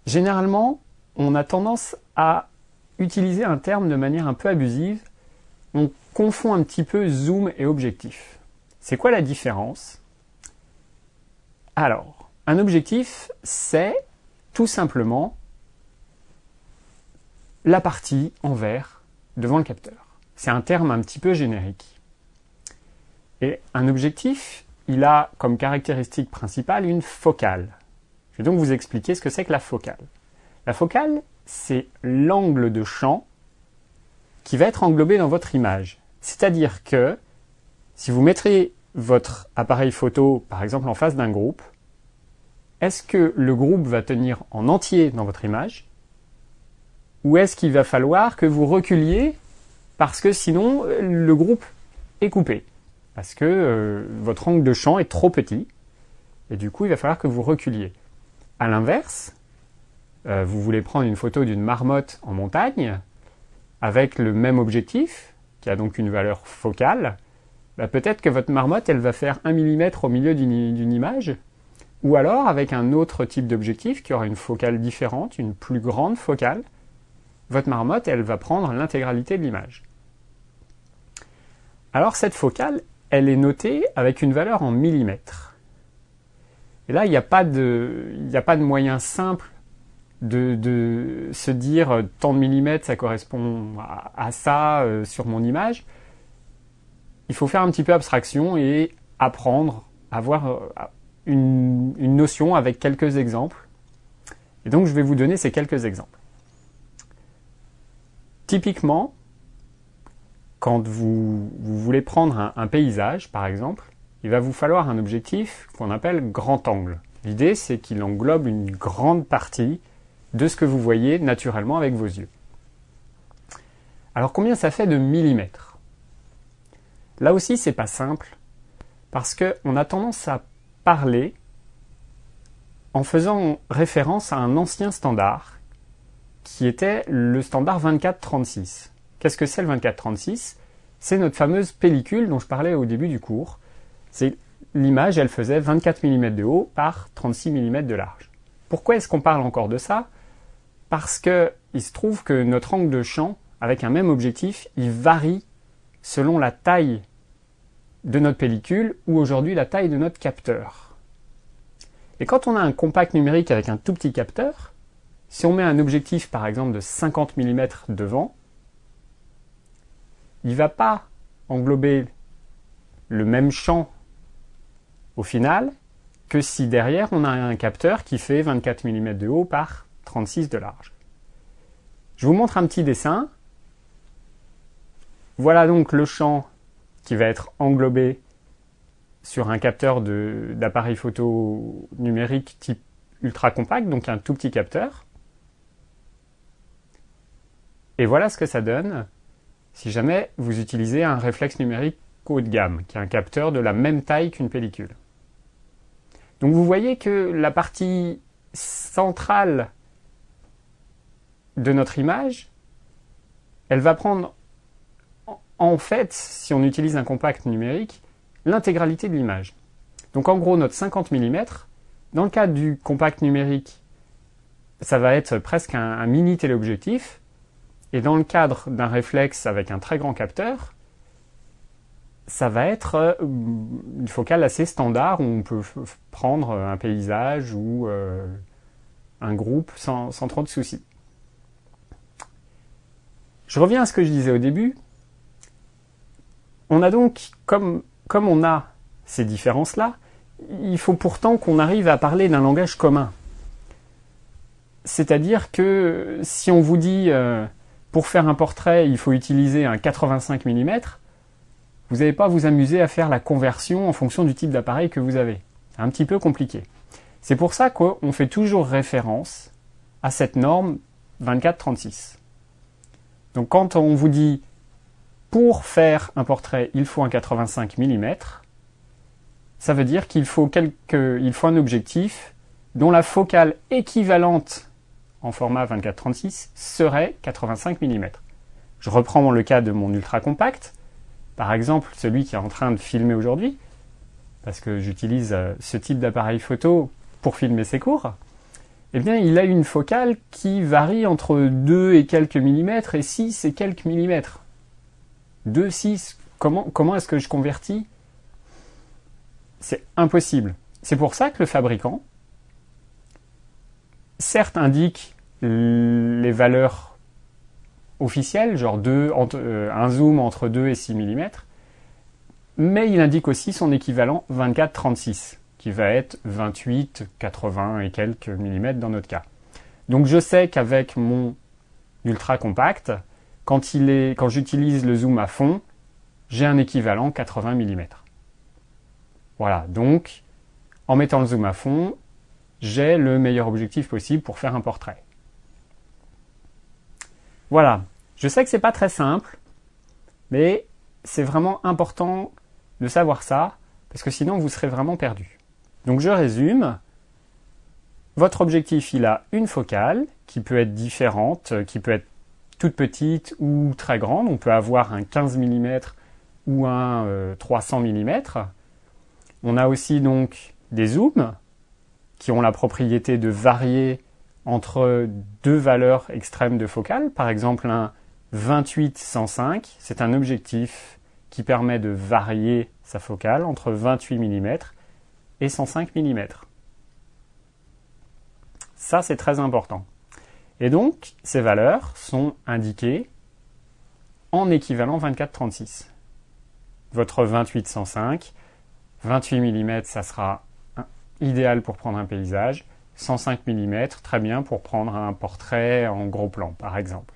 Généralement, on a tendance à utiliser un terme de manière un peu abusive. On confond un petit peu zoom et objectif. C'est quoi la différence? Alors, un objectif, c'est tout simplement la partie en vert devant le capteur. C'est un terme un petit peu générique. Et un objectif, il a comme caractéristique principale une focale. Je vais donc vous expliquer ce que c'est que la focale. La focale, c'est l'angle de champ qui va être englobé dans votre image. C'est-à-dire que si vous mettrez votre appareil photo, par exemple, en face d'un groupe, est-ce que le groupe va tenir en entier dans votre image? Ou est-ce qu'il va falloir que vous reculiez parce que sinon le groupe est coupé? Parce que votre angle de champ est trop petit et du coup il va falloir que vous reculiez. A l'inverse, vous voulez prendre une photo d'une marmotte en montagne avec le même objectif, qui a donc une valeur focale, peut-être que votre marmotte elle va faire 1 mm au milieu d'une image, ou alors avec un autre type d'objectif qui aura une focale différente, une plus grande focale, votre marmotte elle va prendre l'intégralité de l'image. Alors cette focale, elle est notée avec une valeur en millimètres. Et là, il n'y a pas de moyen simple de se dire tant de millimètres, ça correspond à ça sur mon image. Il faut faire un petit peu abstraction et apprendre, avoir une notion avec quelques exemples. Et donc, je vais vous donner ces quelques exemples. Typiquement, quand vous voulez prendre un paysage, par exemple, il va vous falloir un objectif qu'on appelle grand angle. L'idée, c'est qu'il englobe une grande partie de ce que vous voyez naturellement avec vos yeux. Alors, combien ça fait de millimètres? Là aussi, c'est pas simple, parce qu'on a tendance à parler en faisant référence à un ancien standard, qui était le standard 24-36. Qu'est-ce que c'est le 24-36? C'est notre fameuse pellicule dont je parlais au début du cours. L'image, elle faisait 24 mm de haut par 36 mm de large. Pourquoi est-ce qu'on parle encore de ça? Parce qu'il se trouve que notre angle de champ, avec un même objectif, il varie selon la taille de notre pellicule ou aujourd'hui la taille de notre capteur. Et quand on a un compact numérique avec un tout petit capteur, si on met un objectif par exemple de 50 mm devant, il ne va pas englober le même champ au final que si derrière on a un capteur qui fait 24 mm de haut par 36 de large. Je vous montre un petit dessin. Voilà donc le champ qui va être englobé sur un capteur d'appareil photo numérique type ultra compact, donc un tout petit capteur. Et voilà ce que ça donne si jamais vous utilisez un réflexe numérique haut de gamme, qui est un capteur de la même taille qu'une pellicule. Donc vous voyez que la partie centrale de notre image, elle va prendre, en fait, si on utilise un compact numérique, l'intégralité de l'image. Donc en gros, notre 50 mm, dans le cas du compact numérique, ça va être presque un mini téléobjectif, et dans le cadre d'un réflexe avec un très grand capteur, ça va être une focale assez standard où on peut prendre un paysage ou un groupe sans trop de soucis. Je reviens à ce que je disais au début. On a donc, comme on a ces différences-là, il faut pourtant qu'on arrive à parler d'un langage commun. C'est-à-dire que si on vous dit pour faire un portrait, il faut utiliser un 85 mm, vous n'allez pas vous amuser à faire la conversion en fonction du type d'appareil que vous avez. C'est un petit peu compliqué. C'est pour ça qu'on fait toujours référence à cette norme 24-36. Donc quand on vous dit pour faire un portrait, il faut un 85 mm, ça veut dire qu'il faut un objectif dont la focale équivalente en format 24-36 serait 85 mm. Je reprends le cas de mon ultra compact, par exemple celui qui est en train de filmer aujourd'hui, parce que j'utilise ce type d'appareil photo pour filmer ces cours. eh bien, il a une focale qui varie entre 2 et quelques millimètres et 6 et quelques millimètres. 2, 6, comment est-ce que je convertis? C'est impossible. C'est pour ça que le fabricant, certes, indique les valeurs officielles, genre un zoom entre 2 et 6 mm, mais il indique aussi son équivalent 24-36, qui va être 28, 80 et quelques millimètres dans notre cas. Donc je sais qu'avec mon ultra compact, quand j'utilise le zoom à fond, j'ai un équivalent 80 mm. Voilà, donc en mettant le zoom à fond, j'ai le meilleur objectif possible pour faire un portrait. Voilà, je sais que c'est pas très simple, mais c'est vraiment important de savoir ça, parce que sinon vous serez vraiment perdu. Donc je résume, votre objectif il a une focale qui peut être différente, qui peut être toute petite ou très grande, on peut avoir un 15 mm ou un 300 mm. On a aussi donc des zooms qui ont la propriété de varier entre deux valeurs extrêmes de focale. Par exemple, un 28-105, c'est un objectif qui permet de varier sa focale entre 28 mm et 105 mm. Ça, c'est très important. Et donc, ces valeurs sont indiquées en équivalent 24-36. Votre 28-105, 28 mm, ça sera idéal pour prendre un paysage, 105 mm, très bien pour prendre un portrait en gros plan, par exemple.